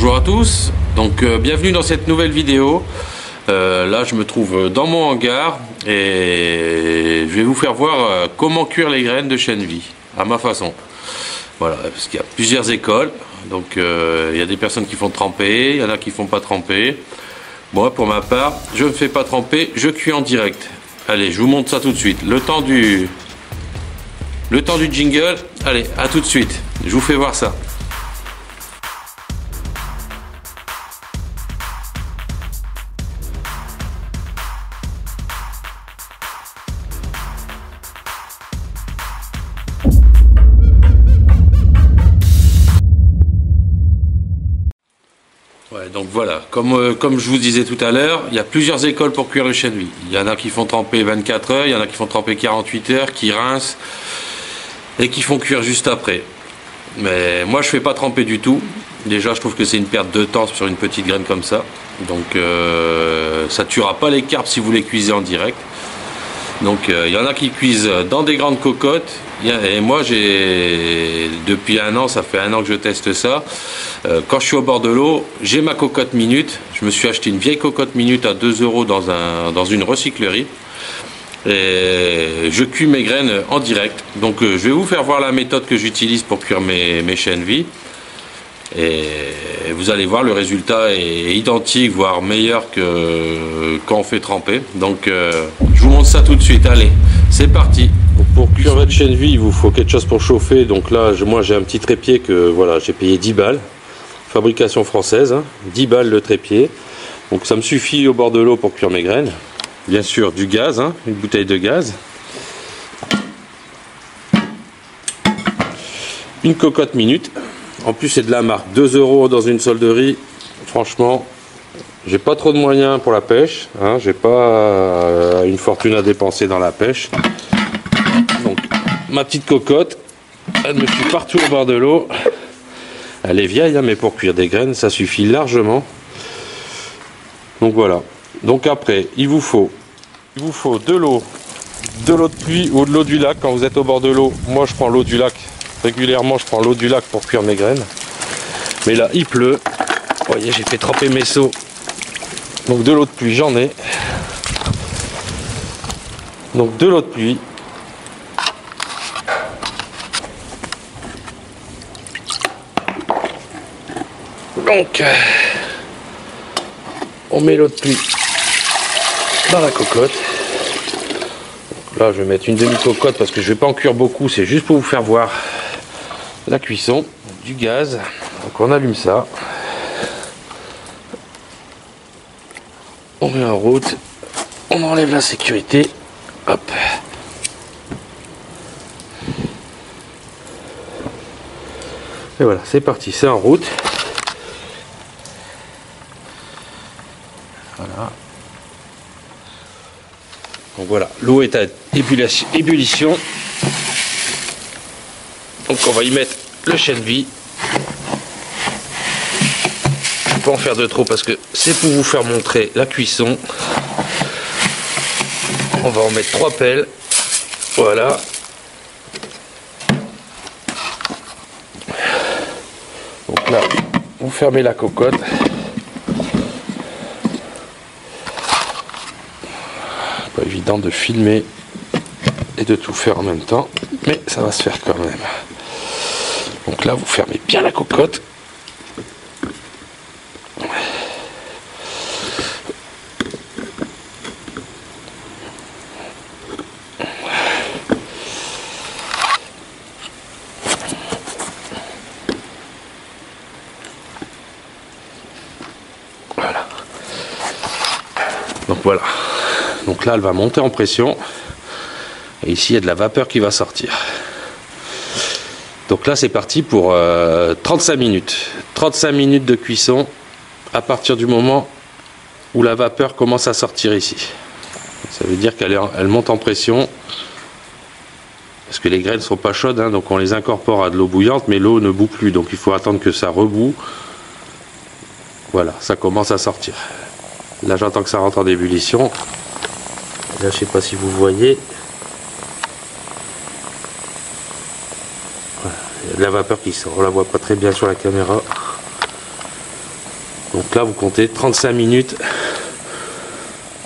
Bonjour à tous, donc bienvenue dans cette nouvelle vidéo. Là je me trouve dans mon hangar et je vais vous faire voir comment cuire les graines de chène vie à ma façon. Voilà, parce qu'il y a plusieurs écoles, donc il y a des personnes qui font tremper, il y en a qui font pas tremper. Moi pour ma part, je ne fais pas tremper, je cuis en direct. Allez, je vous montre ça tout de suite. Le temps du jingle, allez, à tout de suite. Je vous fais voir ça. Ouais, donc voilà, comme je vous disais tout à l'heure, il y a plusieurs écoles pour cuire le chène vie. Il y en a qui font tremper 24 heures, il y en a qui font tremper 48 heures, qui rincent et qui font cuire juste après. Mais moi je fais pas tremper du tout. Déjà je trouve que c'est une perte de temps sur une petite graine comme ça. Donc ça tuera pas les carpes si vous les cuisez en direct. Donc il y en a qui cuisent dans des grandes cocottes. Et moi depuis un an, ça fait un an que je teste ça. Quand je suis au bord de l'eau, j'ai ma cocotte minute. Je me suis acheté une vieille cocotte minute à 2 € dans une recyclerie. Et je cuis mes graines en direct. Donc je vais vous faire voir la méthode que j'utilise pour cuire mes chènes vie. Et vous allez voir, le résultat est identique, voire meilleur que quand on fait tremper. Donc je vous montre ça tout de suite. Allez, c'est parti. Pour cuire votre chène vie, il vous faut quelque chose pour chauffer. Donc là, moi j'ai un petit trépied que voilà, j'ai payé 10 balles. Fabrication française, hein, 10 balles le trépied. Donc ça me suffit au bord de l'eau pour cuire mes graines. Bien sûr du gaz, hein, une bouteille de gaz. Une cocotte minute. En plus c'est de la marque, 2 € dans une solderie. Franchement, j'ai pas trop de moyens pour la pêche, hein, j'ai pas une fortune à dépenser dans la pêche. Donc ma petite cocotte, elle me suit partout au bord de l'eau. Elle est vieille, hein, mais pour cuire des graines ça suffit largement. Donc voilà. Donc après il vous faut de l'eau de pluie ou de l'eau du lac quand vous êtes au bord de l'eau. Moi je prends l'eau du lac. Régulièrement je prends l'eau du lac pour cuire mes graines. Mais là il pleut. Vous voyez, j'ai fait tremper mes seaux. Donc de l'eau de pluie j'en ai. Donc de l'eau de pluie. Donc on met l'eau de pluie dans la cocotte. Donc là je vais mettre une demi-cocotte parce que je vais pas en cuire beaucoup, c'est juste pour vous faire voir la cuisson du gaz. Donc on allume ça, on met en route, on enlève la sécurité, hop. Et voilà, c'est parti, c'est en route. Voilà. Donc voilà, l'eau est à ébullition. Donc on va y mettre le chène vie. Je ne vais pas en faire de trop parce que c'est pour vous faire montrer la cuisson. On va en mettre 3 pelles. Voilà. Donc là, vous fermez la cocotte. Pas évident de filmer et de tout faire en même temps, mais ça va se faire quand même. Donc là vous fermez bien la cocotte. Voilà. Donc voilà. Donc là elle va monter en pression et ici il y a de la vapeur qui va sortir. Donc là c'est parti pour 35 minutes. 35 minutes de cuisson à partir du moment où la vapeur commence à sortir ici. Ça veut dire qu'elle monte en pression parce que les graines ne sont pas chaudes, hein, donc on les incorpore à de l'eau bouillante mais l'eau ne bout plus, donc il faut attendre que ça rebout. Voilà, ça commence à sortir. Là j'attends que ça rentre en ébullition. Là je sais pas si vous voyez. Voilà, il y a de la vapeur qui sort, on la voit pas très bien sur la caméra. Donc là vous comptez 35 minutes.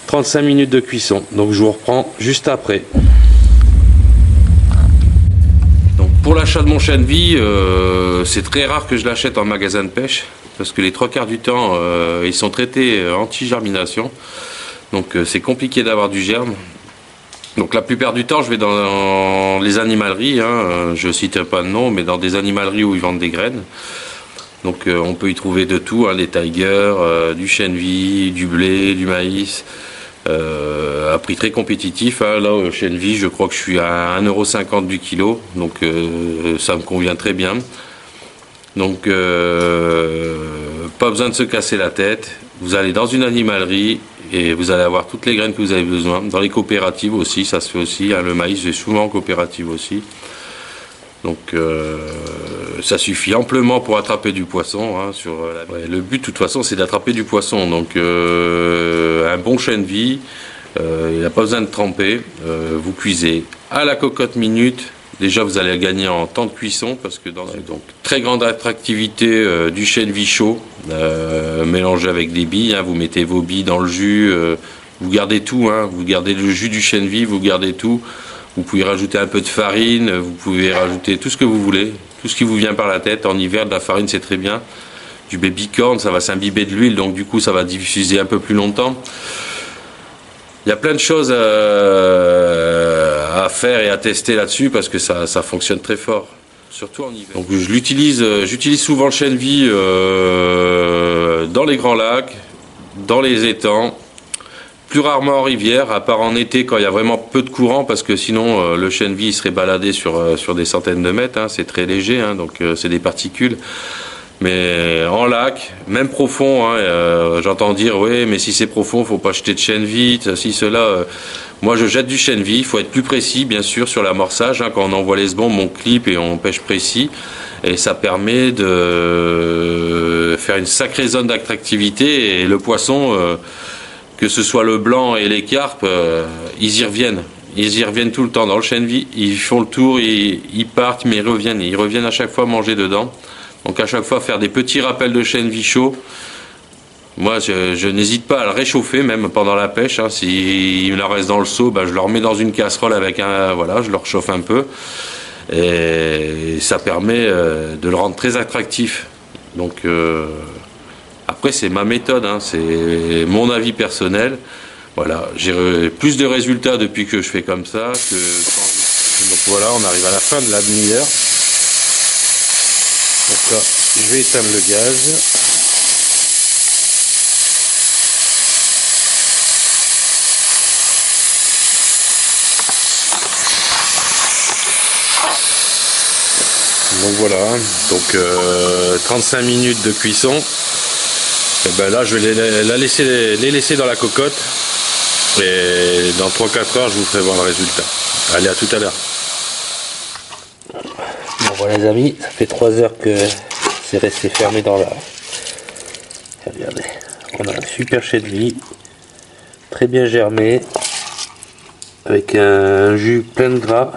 35 minutes de cuisson. Donc je vous reprends juste après. Donc pour l'achat de mon chènevis, c'est très rare que je l'achète en magasin de pêche. Parce que les 3/4 du temps, ils sont traités anti-germination. Donc c'est compliqué d'avoir du germe. Donc la plupart du temps, je vais dans les animaleries. Je ne citerai pas de nom, mais dans des animaleries où ils vendent des graines. Donc on peut y trouver de tout, des tigers, du chènevis, du blé, du maïs. À prix très compétitif. Là, au chènevis, je crois que je suis à 1,50 € du kilo. Donc ça me convient très bien. Donc pas besoin de se casser la tête. Vous allez dans une animalerie et vous allez avoir toutes les graines que vous avez besoin. Dans les coopératives aussi, ça se fait aussi. Le maïs, j'ai souvent en coopérative aussi. Donc ça suffit amplement pour attraper du poisson. Le but de toute façon c'est d'attraper du poisson. Donc un bon chènevis, il n'a pas besoin de tremper. Vous cuisez à la cocotte minute. Déjà vous allez gagner en temps de cuisson parce que donc très grande attractivité du chènevis chaud mélangé avec des billes. Vous mettez vos billes dans le jus, vous gardez tout. Vous gardez le jus du chènevis, vous gardez tout. Vous pouvez rajouter un peu de farine, vous pouvez rajouter tout ce que vous voulez, tout ce qui vous vient par la tête. En hiver, de la farine, c'est très bien. Du baby corn, ça va s'imbiber de l'huile, donc du coup, ça va diffuser un peu plus longtemps. Il y a plein de choses à faire et à tester là-dessus parce que ça fonctionne très fort, surtout en hiver. Donc j'utilise souvent le chènevis dans les grands lacs, dans les étangs. Plus rarement en rivière, à part en été quand il y a vraiment peu de courant, parce que sinon le chènevis serait baladé sur des centaines de mètres, c'est très léger, donc c'est des particules. Mais en lac, même profond, j'entends dire oui, mais si c'est profond, faut pas jeter de chènevis, ceci, cela. Moi, je jette du chènevis. Il faut être plus précis, bien sûr, sur l'amorçage. Quand on envoie les sbons, on clip et on pêche précis, et ça permet de faire une sacrée zone d'attractivité. Et le poisson, que ce soit le blanc et les carpes, ils y reviennent. Ils y reviennent tout le temps dans le chènevis. Ils font le tour, ils partent, mais ils reviennent. Ils reviennent à chaque fois manger dedans. Donc à chaque fois faire des petits rappels de chènevis chaud. Moi je n'hésite pas à le réchauffer même pendant la pêche. S'il en reste dans le seau, je le remets dans une casserole avec je le réchauffe un peu. Et ça permet de le rendre très attractif. Donc après c'est ma méthode, c'est mon avis personnel. Voilà, j'ai plus de résultats depuis que je fais comme ça que quand Donc voilà, on arrive à la fin de la demi-heure. Donc là, je vais éteindre le gaz. Donc voilà, donc 35 minutes de cuisson. Et ben là je vais les laisser dans la cocotte. Et dans 3-4 heures je vous ferai voir le résultat. Allez, à tout à l'heure. Bon voilà les amis, ça fait 3 heures que c'est resté fermé dans la... Regardez, on a un super chènevis, très bien germé, avec un jus plein de gras.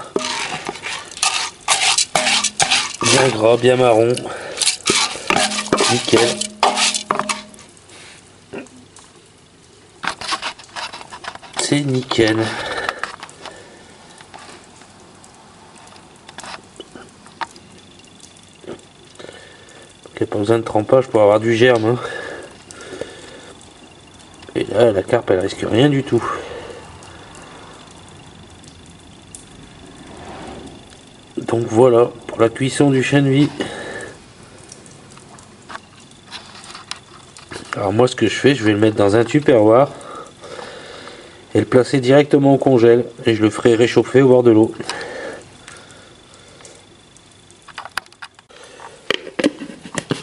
Bien gras, bien marron, nickel. C'est nickel. Il n'y a pas besoin de trempage pour avoir du germe. Hein. Et là, la carpe, elle risque rien du tout. Donc voilà, pour la cuisson du chènevis. Alors moi, ce que je fais, je vais le mettre dans un tupperware et le placer directement au congèle. Et je le ferai réchauffer au bord de l'eau.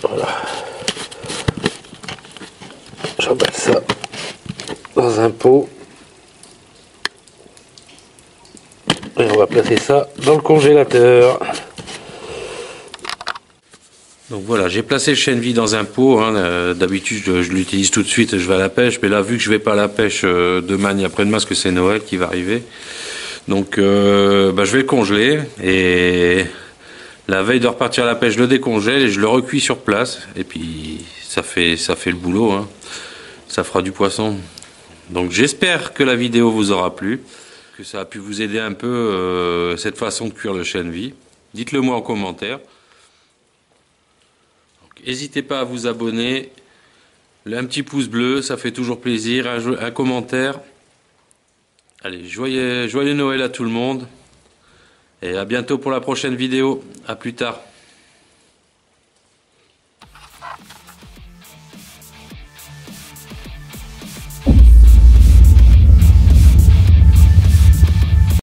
Voilà. J'emballe ça dans un pot. Et on va placer ça dans le congélateur. Donc voilà, j'ai placé le chènevis dans un pot. D'habitude, je l'utilise tout de suite, je vais à la pêche. Mais là, vu que je vais pas à la pêche demain ni après-demain, parce que c'est Noël qui va arriver. Donc, je vais le congeler. Et La veille de repartir à la pêche, je le décongèle et je le recuis sur place. Et puis ça fait le boulot, hein. Ça fera du poisson. Donc j'espère que la vidéo vous aura plu, que ça a pu vous aider un peu cette façon de cuire le chènevis. Dites-le moi en commentaire. N'hésitez pas à vous abonner. Un petit pouce bleu, ça fait toujours plaisir. Un commentaire. Allez, joyeux Noël à tout le monde. Et à bientôt pour la prochaine vidéo. À plus tard.